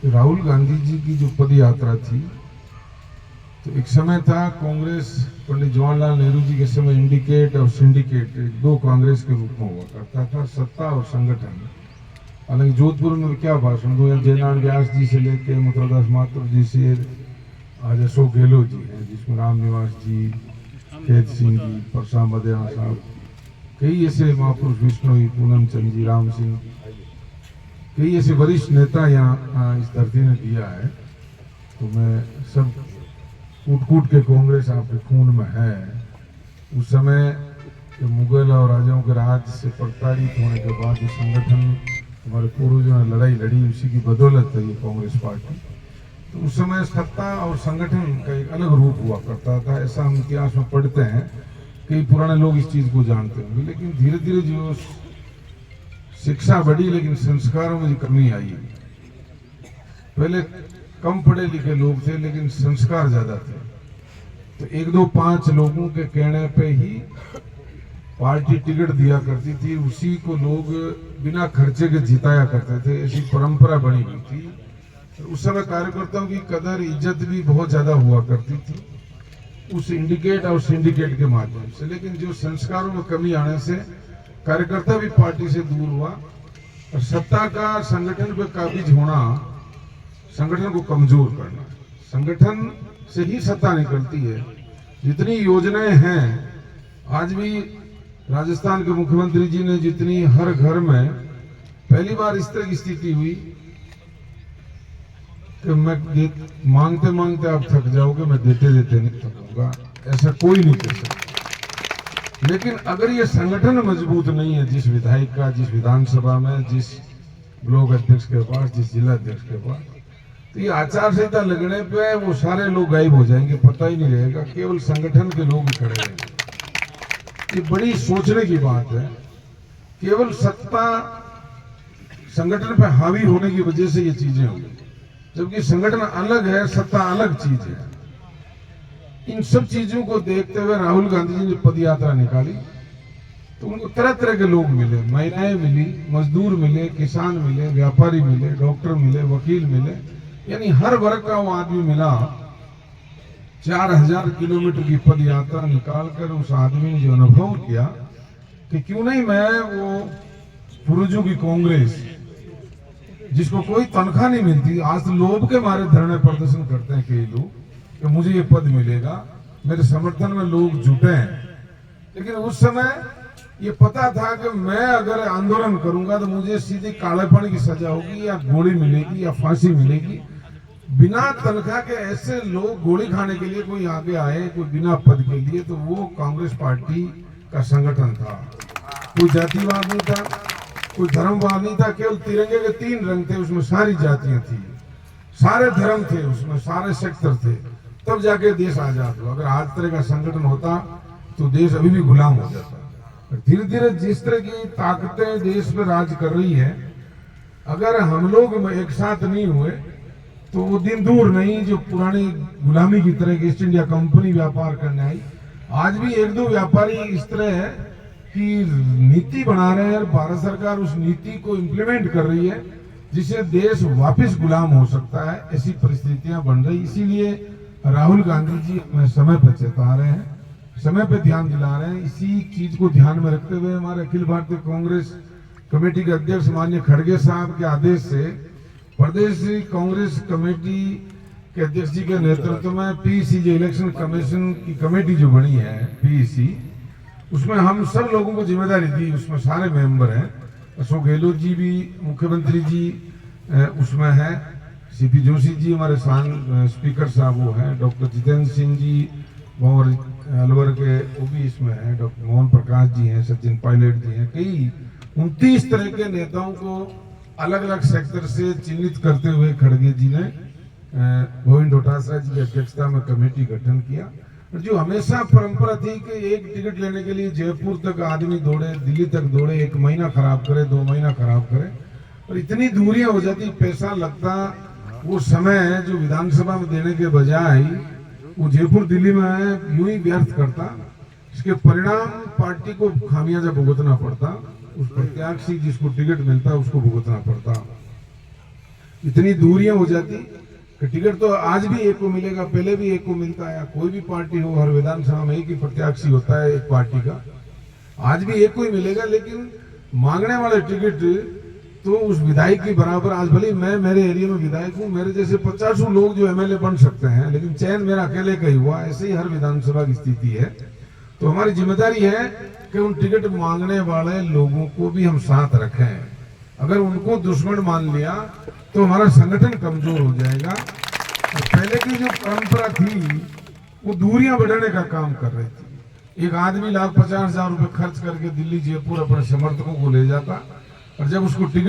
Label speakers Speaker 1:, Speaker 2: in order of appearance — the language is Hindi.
Speaker 1: राहुल गांधी जी की जो पद यात्रा थी, तो एक समय था कांग्रेस पंडित जवाहरलाल नेहरू जी के समय इंडिकेट और सिंडिकेट दो कांग्रेस के रूप में हुआ करता था, सत्ता और संगठन। हालांकि जोधपुर में क्या भाषण दो, जयनारायण व्यास जी से लेके मथुरादास माथुर जी से आज अशोक गहलोत जी हैं, जिसमें राम निवास जी, खेत सिंह जी, परसाम बदेवा साहब, कई ऐसे महापुरुष, विष्णु पूनम चंद जी, राम सिंह, कई ऐसे वरिष्ठ नेता यहाँ इस धरती ने दिया है। तो मैं सब कूट कूट के कांग्रेस आपके खून में है। उस समय मुगल और राजाओं के राज से प्रताड़ित होने के बाद जो संगठन हमारे पूर्वजों ने लड़ाई लड़ी, उसी की बदौलत है ये कांग्रेस पार्टी। तो उस समय सत्ता और संगठन का एक अलग रूप हुआ करता था, ऐसा हम इतिहास में पढ़ते हैं। कई पुराने लोग इस चीज को जानते होंगे। लेकिन धीरे धीरे जो शिक्षा बढ़ी, लेकिन संस्कारों में कमी आई। पहले कम पढ़े लिखे लोग थे, लेकिन संस्कार ज्यादा थे। तो एक दो पांच लोगों के कहने पे ही पार्टी टिकट दिया करती थी, उसी को लोग बिना खर्चे के जिताया करते थे। ऐसी परंपरा बनी हुई थी। उस समय कार्यकर्ताओं की कदर इज्जत भी बहुत ज्यादा हुआ करती थी उस इंडिकेट और सिंडिकेट के माध्यम से। लेकिन जो संस्कारों में कमी आने से कार्यकर्ता भी पार्टी से दूर हुआ और सत्ता का संगठन पे काबिज होना, संगठन को कमजोर करना। संगठन से ही सत्ता निकलती है। जितनी योजनाएं हैं, आज भी राजस्थान के मुख्यमंत्री जी ने जितनी हर घर में, पहली बार इस तरह की स्थिति हुई कि मैं मांगते मांगते आप थक जाओगे, मैं देते देते नहीं थकूंगा, ऐसा कोई नहीं कर सकता। लेकिन अगर ये संगठन मजबूत नहीं है, जिस विधायक का, जिस विधानसभा में, जिस ब्लॉक अध्यक्ष के पास, जिस जिला अध्यक्ष के पास, तो ये आचार संहिता लगने पे वो सारे लोग गायब हो जाएंगे, पता ही नहीं रहेगा, केवल संगठन के लोग ही खड़े रहेंगे। ये बड़ी सोचने की बात है। केवल सत्ता संगठन पे हावी होने की वजह से ये चीजें हुई, जबकि संगठन अलग है, सत्ता अलग चीज है। इन सब चीजों को देखते हुए राहुल गांधी जी ने पद यात्रा निकाली, तो उनको तरह तरह के लोग मिले, महिलाएं मिली, मजदूर मिले, किसान मिले, व्यापारी मिले, डॉक्टर मिले, वकील मिले, यानी हर वर्ग का वो आदमी मिला। 4000 किलोमीटर की पद यात्रा निकालकर उस आदमी ने जो अनुभव किया कि क्यों नहीं मैं वो पूर्वजों की कांग्रेस, जिसको कोई तनख्वाह नहीं मिलती, आज तो लोभ के मारे धरने प्रदर्शन करते हैं कई लोग कि मुझे ये पद मिलेगा, मेरे समर्थन में लोग जुटे हैं। लेकिन उस समय ये पता था कि मैं अगर आंदोलन करूंगा तो मुझे सीधी कालेपन की सजा होगी, या गोली मिलेगी, या फांसी मिलेगी। बिना तनख्वाह के ऐसे लोग गोली खाने के लिए कोई आगे आए, कोई बिना पद के लिए, तो वो कांग्रेस पार्टी का संगठन था। कोई जातिवाद नहीं था, कोई धर्मवाद नहीं था, केवल तिरंगे के 3 रंग थे, उसमें सारी जातियां थी, सारे धर्म थे, उसमें सारे सेक्टर थे। तब जाके देश आजाद हुआ। अगर आज तरह का संगठन होता तो देश अभी भी गुलाम हो जाता। धीरे धीरे जिस तरह की ताकतें देश में राज कर रही है, अगर हम लोग एक साथ नहीं हुए तो वो दिन दूर नहीं जो पुरानी गुलामी की तरह की ईस्ट इंडिया कंपनी व्यापार करने आई। आज भी एक दो व्यापारी इस तरह है कि नीति बना रहे हैं, भारत सरकार उस नीति को इम्प्लीमेंट कर रही है, जिससे देश वापस गुलाम हो सकता है। ऐसी परिस्थितियां बन रही। इसीलिए राहुल गांधी जी समय पर चेता रहे हैं, समय पे ध्यान दिला रहे हैं। इसी चीज को ध्यान में रखते हुए हमारे अखिल भारतीय कांग्रेस कमेटी के अध्यक्ष माननीय खड़गे साहब के आदेश से प्रदेश कांग्रेस कमेटी के अध्यक्ष जी के नेतृत्व में पीईसी जो इलेक्शन कमीशन की कमेटी जो बनी है पीईसी, उसमें हम सब लोगों को जिम्मेदारी दी। उसमें सारे मेंबर हैं। अशोक गहलोत जी भी, मुख्यमंत्री जी उसमें है, सीपी जोशी जी हमारे स्पीकर साहब वो हैं, डॉक्टर जितेंद्र सिंह जी और अलवर के वो भी इसमें हैं, डॉक्टर मोहन प्रकाश जी हैं, सचिन पायलट जी हैं। कई 29 तरह के नेताओं को अलग अलग सेक्टर से चिन्हित करते हुए खड़गे जी ने गोविंद डोटासरा जी की अध्यक्षता में कमेटी गठन किया। जो हमेशा परंपरा थी कि एक टिकट लेने के लिए जयपुर तक आदमी दौड़े, दिल्ली तक दौड़े, 1 महीना खराब करे, 2 महीना खराब करे, और इतनी दूरियां हो जाती, पैसा लगता, वो समय जो विधानसभा में देने के बजाय वो जयपुर दिल्ली में यूं ही व्यर्थ करता। इसके परिणाम पार्टी को खामियाजा भुगतना पड़ता, उस प्रत्याशी जिसको टिकट मिलता उसको भुगतना पड़ता। इतनी दूरियां हो जाती कि टिकट तो आज भी एक को मिलेगा, पहले भी एक को मिलता है। कोई भी पार्टी हो, हर विधानसभा में एक ही प्रत्याशी होता है एक पार्टी का, आज भी एक को ही मिलेगा। लेकिन मांगने वाले टिकट तो उस विधायक के बराबर, आज भले मैं मेरे एरिया में विधायक हूँ, मेरे जैसे 50 लोग जो एमएलए बन सकते हैं, लेकिन चयन मेरा अकेले का ही हुआ। ऐसे ही हर विधानसभा की स्थिति है। तो हमारी जिम्मेदारी है कि उन टिकट मांगने वाले लोगों को भी हम साथ रखें। अगर उनको दुश्मन मान लिया तो हमारा संगठन कमजोर हो जाएगा। और पहले की जो परंपरा थी वो दूरियां बढ़ाने का काम कर रही थी। एक आदमी 1,50,000 रुपए खर्च करके दिल्ली जयपुर अपने समर्थकों को ले जाता, और जब उसको टिकट